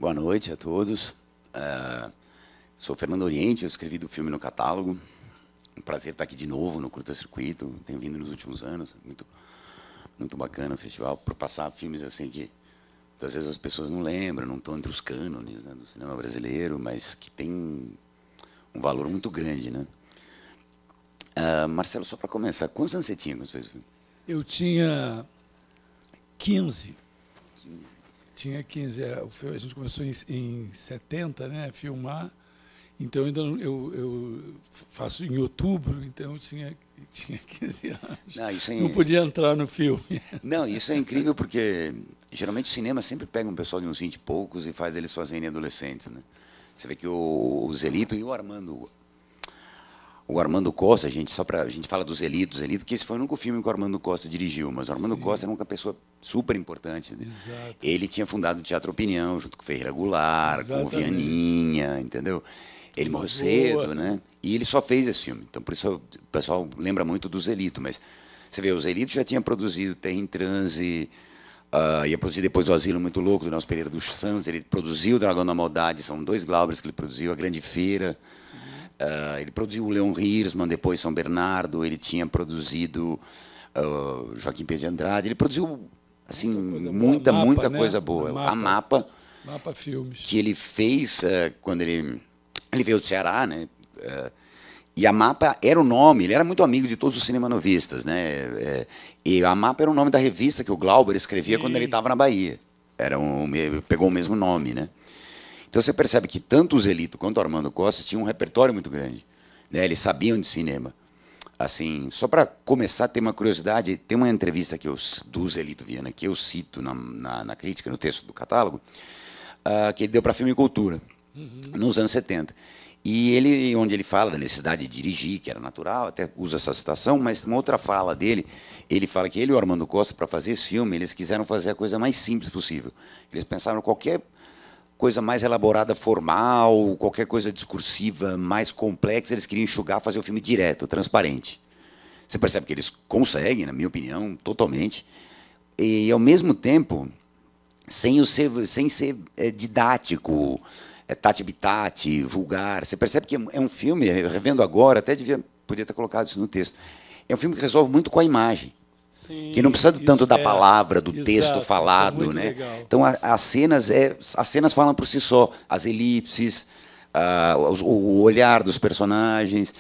boa noite a todos. Sou Fernando Oriente, eu escrevi do filme no catálogo. Um prazer estar aqui de novo no Curta Circuito. Tenho vindo nos últimos anos. Muito bacana o festival, por passar filmes assim que às vezes as pessoas não lembram, não estão entre os cânones, né, do cinema brasileiro, mas que tem um valor muito grande, né? Marcelo, só para começar, quantos anos você tinha quando você fez o filme? Eu tinha 15. Tinha 15. A gente começou em 70, né, a filmar. Então, ainda eu faço em outubro, então eu tinha 15 anos. Não podia entrar no filme. Não, isso é incrível porque, geralmente, o cinema sempre pega um pessoal de uns 20 e poucos e faz eles fazerem adolescentes, né? Você vê que o Zelito e o Armando Costa, a gente fala do Zelito, porque esse foi o único filme que o Armando Costa dirigiu, mas o Armando Costa era uma pessoa super importante. Né? Exato. Ele tinha fundado o Teatro Opinião, junto com o Ferreira Goulart, com o Vianinha, entendeu? Ele morreu cedo, né? E ele só fez esse filme. Então, por isso o pessoal lembra muito do Zelito. Mas você vê, o Zelito já tinha produzido Terra em Transe, ia produzir depois o Asilo Muito Louco, do Nelson Pereira dos Santos. Ele produziu o Dragão da Maldade, são 2 Glaubers que ele produziu, A Grande Feira. Ele produziu o Leon Hirschman, depois São Bernardo. Ele tinha produzido Joaquim Pedro de Andrade. Ele produziu assim, muita coisa boa. A Mapa Filmes. Que ele fez quando ele veio do Ceará, né? E a Mapa era o nome, ele era muito amigo de todos os cinemanovistas, né? E a Mapa era o nome da revista que o Glauber escrevia quando ele estava na Bahia. Pegou o mesmo nome, né? Então você percebe que tanto o Zelito quanto o Armando Costa tinham um repertório muito grande, né? Eles sabiam de cinema. Assim, só para começar, tem uma curiosidade, tem uma entrevista do Zelito Viana que eu cito na crítica, no texto do catálogo, que ele deu para a Filmicultura. Nos anos 70. E onde ele fala da necessidade de dirigir, que era natural, até usa essa citação, mas uma outra fala dele, ele fala que ele e o Armando Costa, para fazer esse filme, eles quiseram fazer a coisa mais simples possível. Eles pensaram qualquer coisa mais elaborada, formal, qualquer coisa discursiva mais complexa, eles queriam enxugar, fazer o filme direto, transparente. Você percebe que eles conseguem, na minha opinião, totalmente, e, ao mesmo tempo, sem ser didático, tati-bitati, vulgar. Você percebe que é um filme, revendo agora, até podia ter colocado isso no texto, é um filme que resolve muito com a imagem. Sim, que não precisa tanto da palavra, do texto falado. Né? Então, as cenas falam por si só. As elipses, o olhar dos personagens,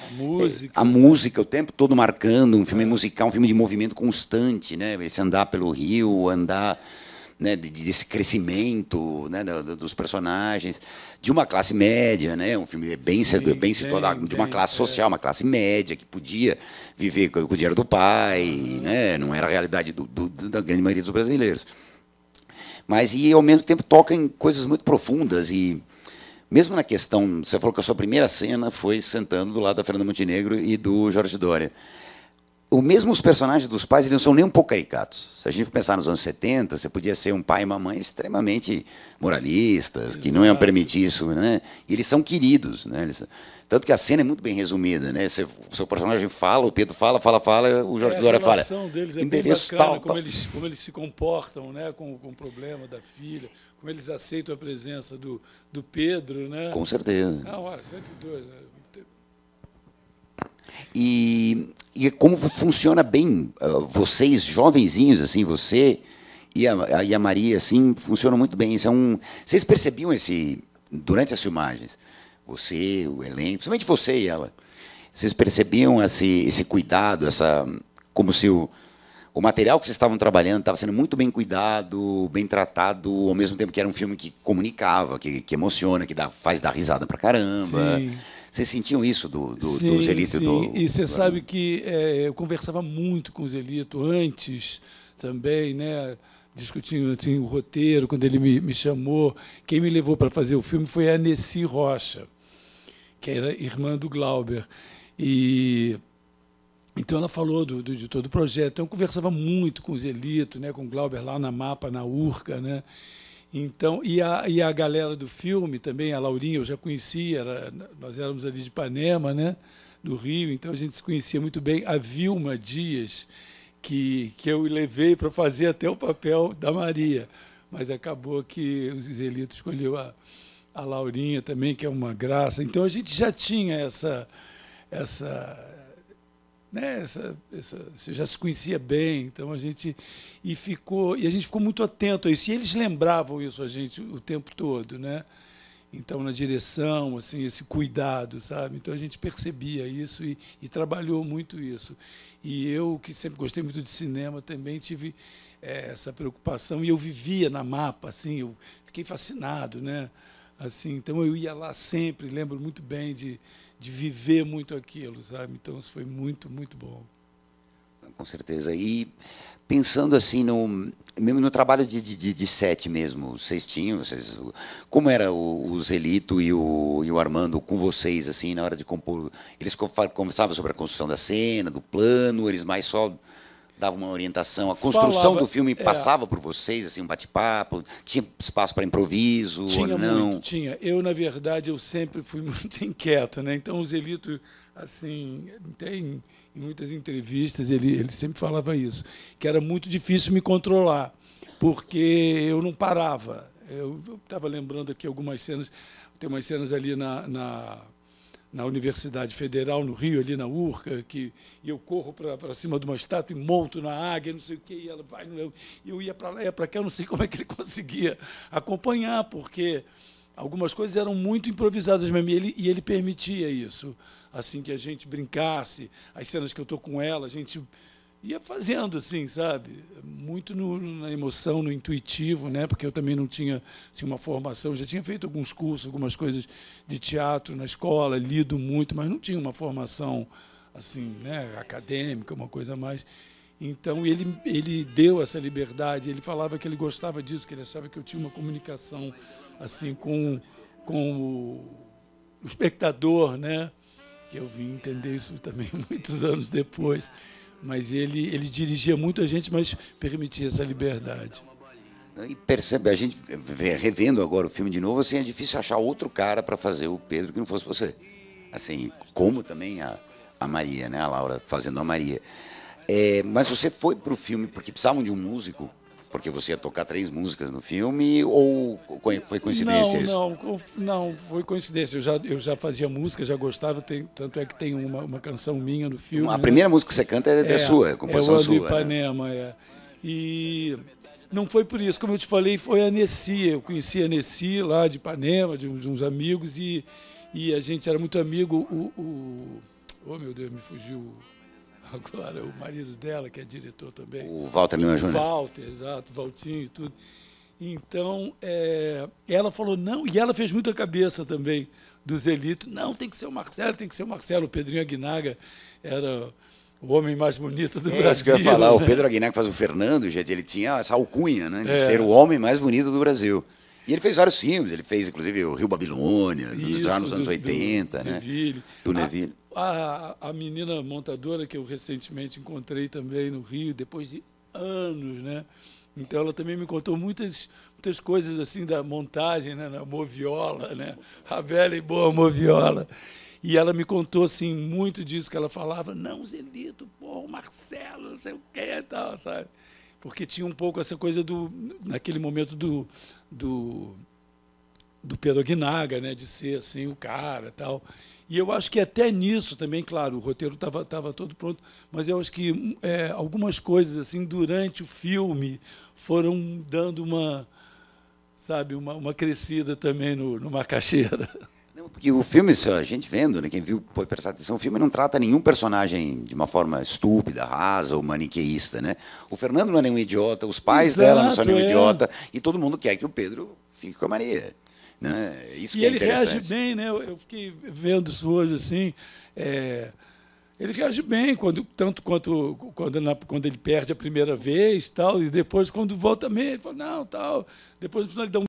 a música o tempo todo marcando, um filme musical, um filme de movimento constante. Né? Esse andar pelo rio, andar... Né, desse crescimento, né, dos personagens, de uma classe média, né, um filme bem situado, de uma classe social, uma classe média, que podia viver com o dinheiro do pai, né, não era a realidade da grande maioria dos brasileiros. Mas, e ao mesmo tempo, toca em coisas muito profundas, e mesmo na questão, você falou que a sua primeira cena foi sentando do lado da Fernanda Montenegro e do Jorge Doria. Mesmo os personagens dos pais, eles não são nem um pouco caricatos. Se a gente pensar nos anos 70, você podia ser um pai e uma mãe extremamente moralistas, que não iam permitir isso, né? E eles são queridos, né? Tanto que a cena é muito bem resumida, né? O seu personagem fala, o Pedro fala, o Jorge Doria fala. A relação deles é bem bacana, como eles se comportam, né? com o problema da filha, como eles aceitam a presença do Pedro, né? Com certeza. 102, né? E como funciona bem, vocês jovenzinhos, assim, você e a Maria, assim, funcionam muito bem. Vocês percebiam durante as filmagens, você, o elenco, principalmente você e ela, vocês percebiam esse cuidado, como se o material que vocês estavam trabalhando estava sendo muito bem cuidado, bem tratado, ao mesmo tempo que era um filme que comunicava, que emociona, que faz dar risada pra caramba. Sim. Vocês sentiam isso do Zelito? Sim. E você sabe que eu conversava muito com o Zelito antes também, né, discutindo assim, o roteiro, quando ele me chamou. Quem me levou para fazer o filme foi a Nessi Rocha, que era irmã do Glauber. Então, ela falou de todo o projeto. Então, eu conversava muito com o Zelito, né, com o Glauber lá na Mapa, na Urca, né? Então, e a galera do filme também, a Laurinha, eu já conhecia, nós éramos ali de Ipanema, né, do Rio, então a gente se conhecia muito bem. A Vilma Dias, que eu levei para fazer até o papel da Maria, mas acabou que o Zizelito escolheu a Laurinha também, que é uma graça. Então a gente já tinha né, você já se conhecia bem, então a gente a gente ficou muito atento a isso. E eles lembravam isso a gente o tempo todo, né? Então, na direção, assim, esse cuidado, sabe? Então, a gente percebia isso e trabalhou muito isso. E eu, que sempre gostei muito de cinema, também tive essa preocupação. E eu vivia na Mapa, assim, eu fiquei fascinado, né? Assim, então, eu ia lá sempre, lembro muito bem de viver muito aquilo, sabe? Então, isso foi muito, muito bom. Com certeza. E pensando assim mesmo no trabalho de set mesmo, como era o Zelito e o Armando com vocês assim na hora de compor? Eles conversavam sobre a construção da cena, do plano, eles mais só davam uma orientação? A construção do filme passava por vocês, assim, um bate-papo? Tinha espaço para improviso ou não? Muito, tinha. Eu, na verdade, eu sempre fui muito inquieto, né? Então, o Zelito, assim, tem em muitas entrevistas, ele sempre falava isso, que era muito difícil me controlar, porque eu não parava. Eu estava lembrando aqui algumas cenas, tem umas cenas ali na Universidade Federal, no Rio, ali na Urca, que eu corro para cima de uma estátua e monto na águia, não sei o quê, e ela vai, e eu ia para lá, ia para cá, eu não sei como é que ele conseguia acompanhar, porque algumas coisas eram muito improvisadas mesmo, e ele permitia isso, assim, que a gente brincasse, as cenas que eu estou com ela, a gente ia fazendo, assim, sabe? Muito na emoção, no intuitivo, né? Porque eu também não tinha assim, uma formação, já tinha feito alguns cursos, algumas coisas de teatro na escola, lido muito, mas não tinha uma formação assim, né? Acadêmica, uma coisa mais. Então, ele deu essa liberdade, ele falava que ele gostava disso, que ele achava que eu tinha uma comunicação assim, com o espectador, né? Que eu vim entender isso também muitos anos depois. Mas ele dirigia muito a gente, mas permitia essa liberdade. E percebe, a gente revendo agora o filme de novo, assim, é difícil achar outro cara para fazer o Pedro que não fosse você. Assim, como também a Maria, né? A Laura fazendo a Maria. Mas você foi para o filme porque precisavam de um músico? Porque você ia tocar 3 músicas no filme, ou foi coincidência isso? Não, foi coincidência. Eu já fazia música, já gostava, tanto é que tem uma canção minha no filme. A primeira música que você canta é sua, é composição sua. É o Ipanema, né? E não foi por isso, como eu te falei, foi a Nessi. Eu conheci a Nessi lá de Ipanema, de uns amigos, e a gente era muito amigo. Oh, meu Deus, me fugiu agora o marido dela, que é diretor também. O Walter Lima Júnior. Walter, exato, Valtinho e tudo. Então, ela falou, não, e ela fez muita cabeça também do Zelito. Não, tem que ser o Marcelo, tem que ser o Marcelo. O Pedrinho Aguinaga era o homem mais bonito do Brasil. Acho que eu ia falar, o Pedro Aguinaga faz o Fernando, gente, ele tinha essa alcunha, né, de ser o homem mais bonito do Brasil. E ele fez vários filmes, ele fez, inclusive, o Rio Babilônia, já nos anos 80, né? Do Neville. A menina montadora que eu recentemente encontrei também no Rio, depois de anos, né? Então ela também me contou muitas coisas assim da montagem, né? Na moviola, né? A velha e boa moviola. E ela me contou assim muito disso que ela falava, não, Zelito, pô, Marcelo, não sei o que e tal, sabe? Porque tinha um pouco essa coisa naquele momento do Pedro Aguinaga, né? De ser assim o cara, tal. E eu acho que até nisso também, claro, o roteiro estava todo pronto, mas eu acho que algumas coisas assim durante o filme foram dando uma crescida também no Macaxeira. Não, porque o filme, a gente vendo, né, quem viu pode prestar atenção, o filme não trata nenhum personagem de uma forma estúpida, rasa ou maniqueísta, né? O Fernando não é nenhum idiota, os pais dela não são nenhum idiota, e todo mundo quer que o Pedro fique com a Maria. Né? Isso que ele é interessante. reage bem, né? Eu fiquei vendo isso hoje assim. Ele reage bem, tanto quanto quando ele perde a primeira vez, tal, e depois quando volta também, ele fala, não, tal. Depois no final ele dá um